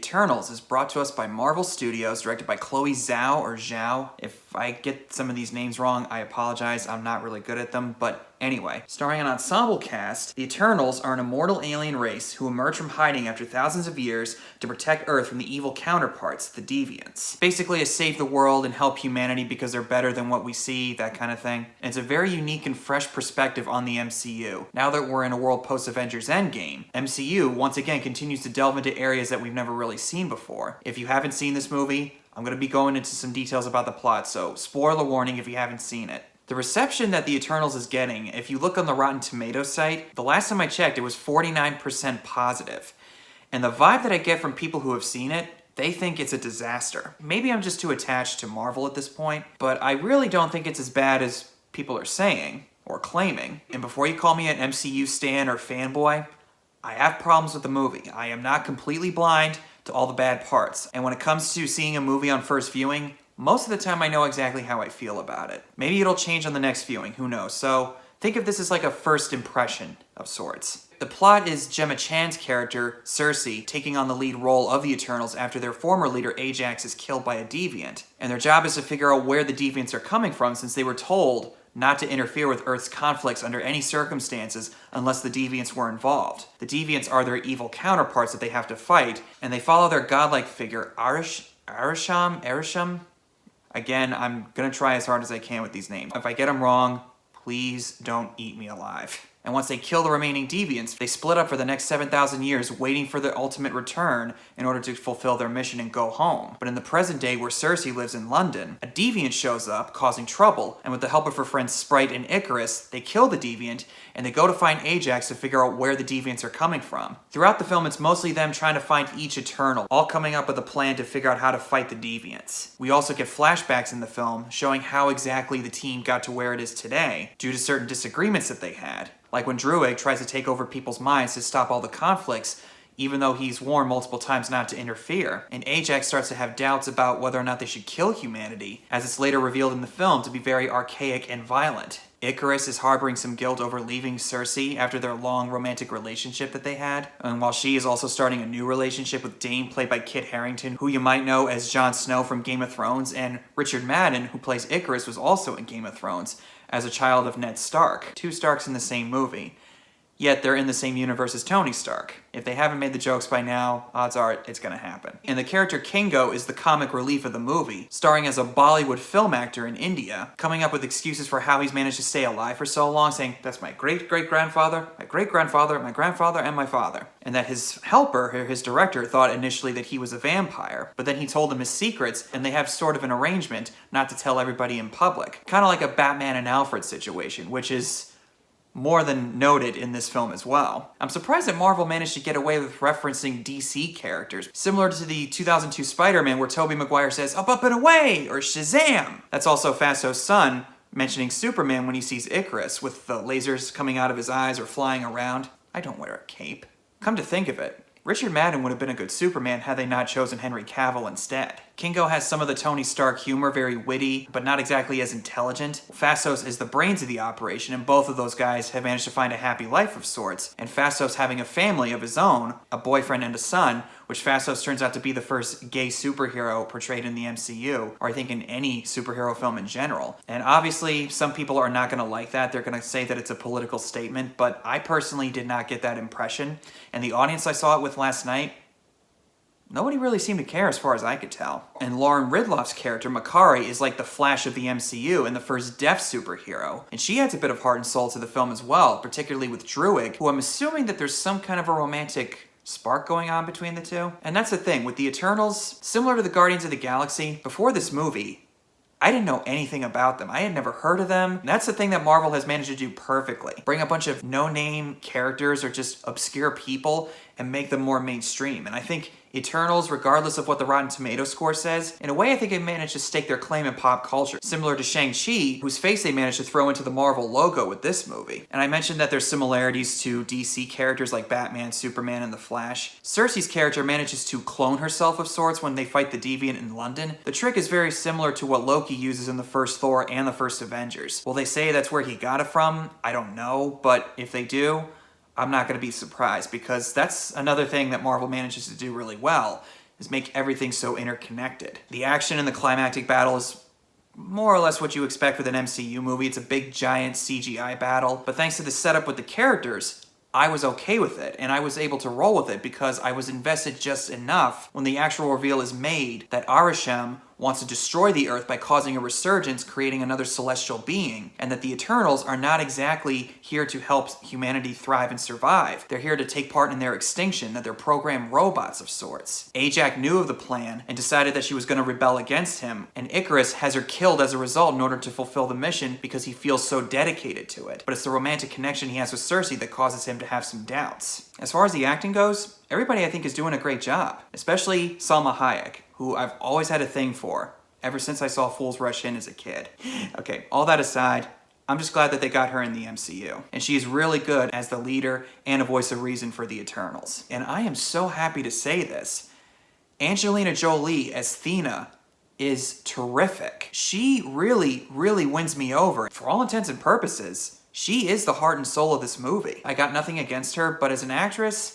Eternals is brought to us by Marvel Studios, directed by Chloe Zhao or Zhao. If I get some of these names wrong, I apologize. I'm not really good at them, but anyway. Starring an ensemble cast, the Eternals are an immortal alien race who emerge from hiding after thousands of years to protect Earth from the evil counterparts, the Deviants. Basically, to save the world and help humanity because they're better than what we see, that kind of thing. And it's a very unique and fresh perspective on the MCU. Now that we're in a world post-Avengers Endgame, MCU once again continues to delve into areas that we've never really seen before. If you haven't seen this movie, I'm going to be going into some details about the plot, so spoiler warning if you haven't seen it. The reception that the Eternals is getting, if you look on the Rotten Tomatoes site, the last time I checked it was 49% positive. And the vibe that I get from people who have seen it, they think it's a disaster. Maybe I'm just too attached to Marvel at this point, but I really don't think it's as bad as people are saying or claiming. And before you call me an MCU stan or fanboy, I have problems with the movie. I am not completely blind to all the bad parts. And when it comes to seeing a movie on first viewing, most of the time I know exactly how I feel about it. Maybe it'll change on the next viewing, who knows. So think of this as like a first impression of sorts. The plot is Gemma Chan's character, Sersi, taking on the lead role of the Eternals after their former leader Ajax is killed by a Deviant. And their job is to figure out where the Deviants are coming from, since they were told not to interfere with Earth's conflicts under any circumstances unless the Deviants were involved. The Deviants are their evil counterparts that they have to fight, and they follow their godlike figure, Arishem? Again, I'm gonna try as hard as I can with these names. If I get them wrong, please don't eat me alive. And once they kill the remaining Deviants, they split up for the next 7,000 years, waiting for their ultimate return in order to fulfill their mission and go home. But in the present day, where Sersi lives in London, a Deviant shows up, causing trouble, and with the help of her friends Sprite and Icarus, they kill the Deviant, and they go to find Ajax to figure out where the Deviants are coming from. Throughout the film, it's mostly them trying to find each Eternal, all coming up with a plan to figure out how to fight the Deviants. We also get flashbacks in the film, showing how exactly the team got to where it is today, due to certain disagreements that they had. Like when Druig tries to take over people's minds to stop all the conflicts, even though he's warned multiple times not to interfere. And Ajax starts to have doubts about whether or not they should kill humanity, as it's later revealed in the film to be very archaic and violent. Icarus is harboring some guilt over leaving Sersi after their long romantic relationship that they had. And while she is also starting a new relationship with Dane, played by Kit Harington, who you might know as Jon Snow from Game of Thrones, and Richard Madden, who plays Icarus, was also in Game of Thrones as a child of Ned Stark. Two Starks in the same movie. Yet they're in the same universe as Tony Stark. If they haven't made the jokes by now, odds are it's gonna happen. And the character Kingo is the comic relief of the movie, starring as a Bollywood film actor in India, coming up with excuses for how he's managed to stay alive for so long, saying, that's my great-great-grandfather, my great-grandfather, my grandfather, and my father. And that his helper, or his director, thought initially that he was a vampire, but then he told him his secrets, and they have sort of an arrangement not to tell everybody in public. Kind of like a Batman and Alfred situation, which is more than noted in this film as well. I'm surprised that Marvel managed to get away with referencing DC characters, similar to the 2002 Spider-Man where Tobey Maguire says, up and away, or Shazam! That's also Fasso's son mentioning Superman when he sees Icarus, with the lasers coming out of his eyes or flying around. I don't wear a cape. Come to think of it, Richard Madden would have been a good Superman had they not chosen Henry Cavill instead. Kingo has some of the Tony Stark humor, very witty, but not exactly as intelligent. Fastos is the brains of the operation, and both of those guys have managed to find a happy life of sorts. And Fastos having a family of his own, a boyfriend and a son, which Fastos turns out to be the first gay superhero portrayed in the MCU, or I think in any superhero film in general. And obviously, some people are not going to like that. They're going to say that it's a political statement, but I personally did not get that impression. And the audience I saw it with last night, nobody really seemed to care as far as I could tell. And Lauren Ridloff's character, Makkari, is like the Flash of the MCU and the first deaf superhero. And she adds a bit of heart and soul to the film as well, particularly with Druig, who I'm assuming that there's some kind of a romantic spark going on between the two. And that's the thing, with the Eternals, similar to the Guardians of the Galaxy, before this movie, I didn't know anything about them. I had never heard of them. And that's the thing that Marvel has managed to do perfectly. Bring a bunch of no-name characters or just obscure people and make them more mainstream. And I think Eternals, regardless of what the Rotten Tomatoes score says, in a way I think they managed to stake their claim in pop culture, similar to Shang-Chi, whose face they managed to throw into the Marvel logo with this movie. And I mentioned that there's similarities to DC characters like Batman, Superman, and The Flash. Sersi's character manages to clone herself of sorts when they fight the Deviant in London. The trick is very similar to what Loki uses in the first Thor and the first Avengers. Will they say that's where he got it from? I don't know, but if they do, I'm not going to be surprised, because that's another thing that Marvel manages to do really well, is make everything so interconnected. The action in the climactic battle is more or less what you expect with an MCU movie. It's a big giant CGI battle, but thanks to the setup with the characters, I was okay with it, and I was able to roll with it because I was invested just enough when the actual reveal is made that Arishem wants to destroy the Earth by causing a resurgence, creating another celestial being, and that the Eternals are not exactly here to help humanity thrive and survive. They're here to take part in their extinction, that they're programmed robots of sorts. Ajak knew of the plan and decided that she was going to rebel against him, and Ikaris has her killed as a result in order to fulfill the mission because he feels so dedicated to it. But it's the romantic connection he has with Cersei that causes him to have some doubts. As far as the acting goes, everybody I think is doing a great job, especially Salma Hayek, who I've always had a thing for, ever since I saw Fools Rush In as a kid. Okay, all that aside, I'm just glad that they got her in the MCU. And she is really good as the leader and a voice of reason for the Eternals. And I am so happy to say this. Angelina Jolie as Thena is terrific. She really, really wins me over. For all intents and purposes, she is the heart and soul of this movie. I got nothing against her, but as an actress,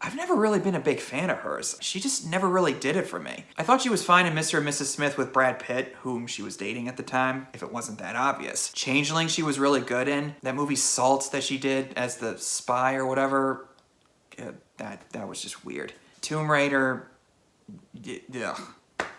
I've never really been a big fan of hers. She just never really did it for me. I thought she was fine in Mr. and Mrs. Smith with Brad Pitt, whom she was dating at the time, if it wasn't that obvious. Changeling she was really good in. That movie Salt that she did as the spy or whatever, that was just weird. Tomb Raider, ugh.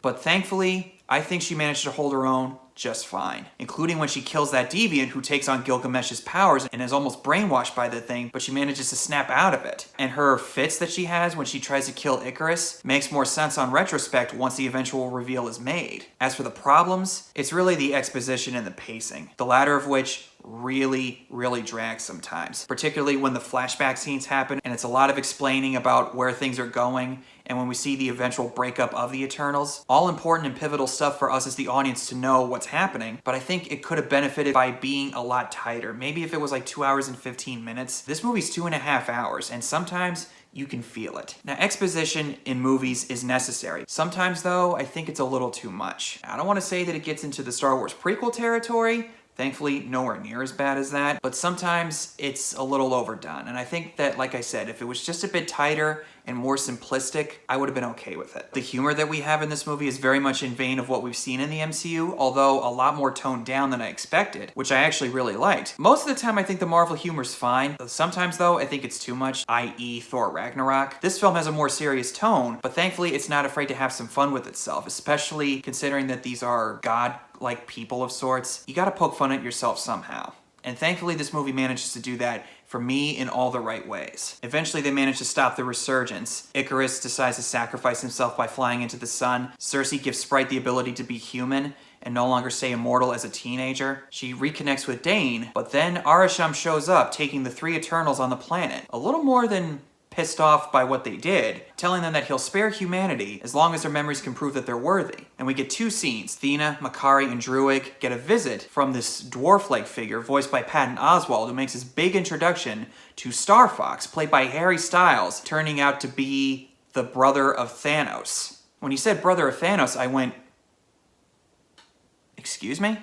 But thankfully, I think she managed to hold her own just fine, including when she kills that deviant who takes on Gilgamesh's powers and is almost brainwashed by the thing, but she manages to snap out of it. And her fits that she has when she tries to kill Ikaris makes more sense on retrospect once the eventual reveal is made. As for the problems, it's really the exposition and the pacing, the latter of which really, really drags sometimes, particularly when the flashback scenes happen and it's a lot of explaining about where things are going and when we see the eventual breakup of the Eternals. All important and pivotal stuff for us as the audience to know what's happening, but I think it could have benefited by being a lot tighter. Maybe if it was like 2 hours and 15 minutes. This movie's 2.5 hours, and sometimes you can feel it. Now, exposition in movies is necessary. Sometimes, though, I think it's a little too much. I don't want to say that it gets into the Star Wars prequel territory. Thankfully, nowhere near as bad as that, but sometimes it's a little overdone. And I think that, like I said, if it was just a bit tighter and more simplistic, I would have been okay with it. The humor that we have in this movie is very much in vein of what we've seen in the MCU, although a lot more toned down than I expected, which I actually really liked. Most of the time, I think the Marvel humor's fine. Sometimes, though, I think it's too much, i.e. Thor Ragnarok. This film has a more serious tone, but thankfully, it's not afraid to have some fun with itself, especially considering that these are God-like people of sorts. You gotta poke fun at yourself somehow. And thankfully, this movie manages to do that for me in all the right ways. Eventually, they manage to stop the resurgence. Ikaris decides to sacrifice himself by flying into the sun. Cersei gives Sprite the ability to be human and no longer stay immortal as a teenager. She reconnects with Dane, but then Arishem shows up, taking the 3 Eternals on the planet. A little more than pissed off by what they did, telling them that he'll spare humanity as long as their memories can prove that they're worthy. And we get 2 scenes. Thena, Makkari, and Druig get a visit from this dwarf-like figure voiced by Patton Oswalt, who makes his big introduction to Star Fox, played by Harry Styles, turning out to be the brother of Thanos. When he said brother of Thanos, I went, excuse me?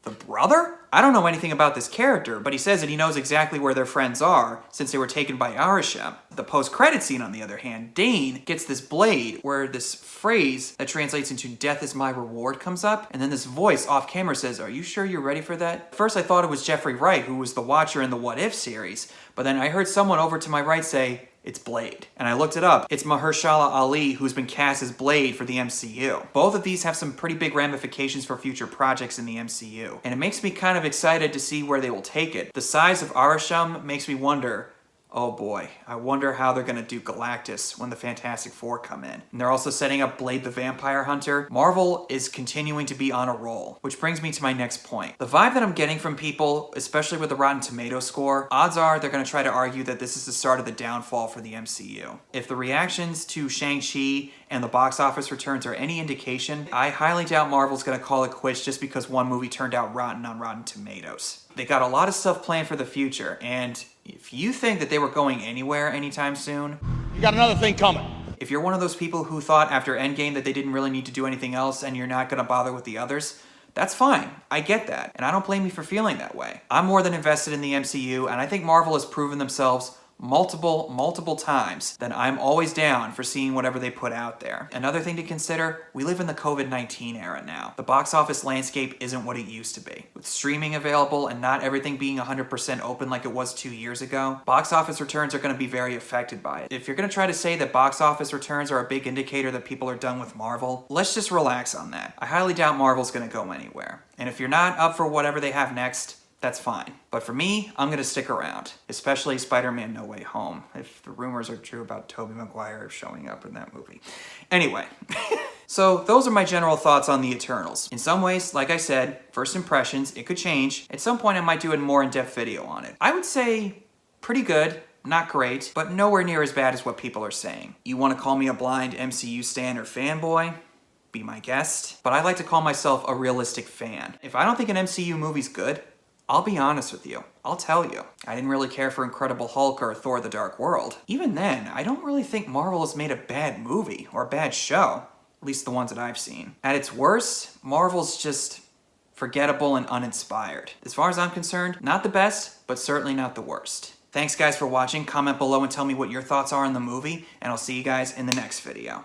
The brother? I don't know anything about this character, but he says that he knows exactly where their friends are since they were taken by Arishem. The post-credit scene, on the other hand, Dane gets this blade where this phrase that translates into "death is my reward" comes up, and then this voice off camera says, "Are you sure you're ready for that?" First I thought it was Jeffrey Wright, who was the Watcher in the What If series, but then I heard someone over to my right say, it's Blade. And I looked it up. It's Mahershala Ali, who's been cast as Blade for the MCU. Both of these have some pretty big ramifications for future projects in the MCU. And it makes me kind of excited to see where they will take it. The size of Arishem makes me wonder, oh boy, I wonder how they're gonna do Galactus when the Fantastic Four come in. And they're also setting up Blade the Vampire Hunter. Marvel is continuing to be on a roll, which brings me to my next point. The vibe that I'm getting from people, especially with the Rotten Tomatoes score, odds are they're gonna try to argue that this is the start of the downfall for the MCU. If the reactions to Shang-Chi and the box office returns are any indication, I highly doubt Marvel's gonna call it quits just because one movie turned out rotten on Rotten Tomatoes. They got a lot of stuff planned for the future, and if you think that they were going anywhere anytime soon, you got another thing coming. If you're one of those people who thought after Endgame that they didn't really need to do anything else and you're not gonna bother with the others, that's fine. I get that, and I don't blame you for feeling that way. I'm more than invested in the MCU, and I think Marvel has proven themselves multiple times, then I'm always down for seeing whatever they put out there. Another thing to consider, we live in the COVID-19 era now. The box office landscape isn't what it used to be. With streaming available and not everything being 100% open like it was 2 years ago, box office returns are going to be very affected by it. If you're going to try to say that box office returns are a big indicator that people are done with Marvel, let's just relax on that. I highly doubt Marvel's going to go anywhere. And if you're not up for whatever they have next, that's fine. But for me, I'm gonna stick around, especially Spider-Man No Way Home, if the rumors are true about Tobey Maguire showing up in that movie. Anyway, so those are my general thoughts on the Eternals. In some ways, like I said, first impressions, it could change. At some point I might do a more in-depth video on it. I would say pretty good, not great, but nowhere near as bad as what people are saying. You wanna call me a blind MCU stan or fanboy? Be my guest. But I like to call myself a realistic fan. If I don't think an MCU movie's good, I'll be honest with you. I'll tell you. I didn't really care for Incredible Hulk or Thor the Dark World. Even then, I don't really think Marvel has made a bad movie or a bad show. At least the ones that I've seen. At its worst, Marvel's just forgettable and uninspired. As far as I'm concerned, not the best, but certainly not the worst. Thanks guys for watching. Comment below and tell me what your thoughts are on the movie, and I'll see you guys in the next video.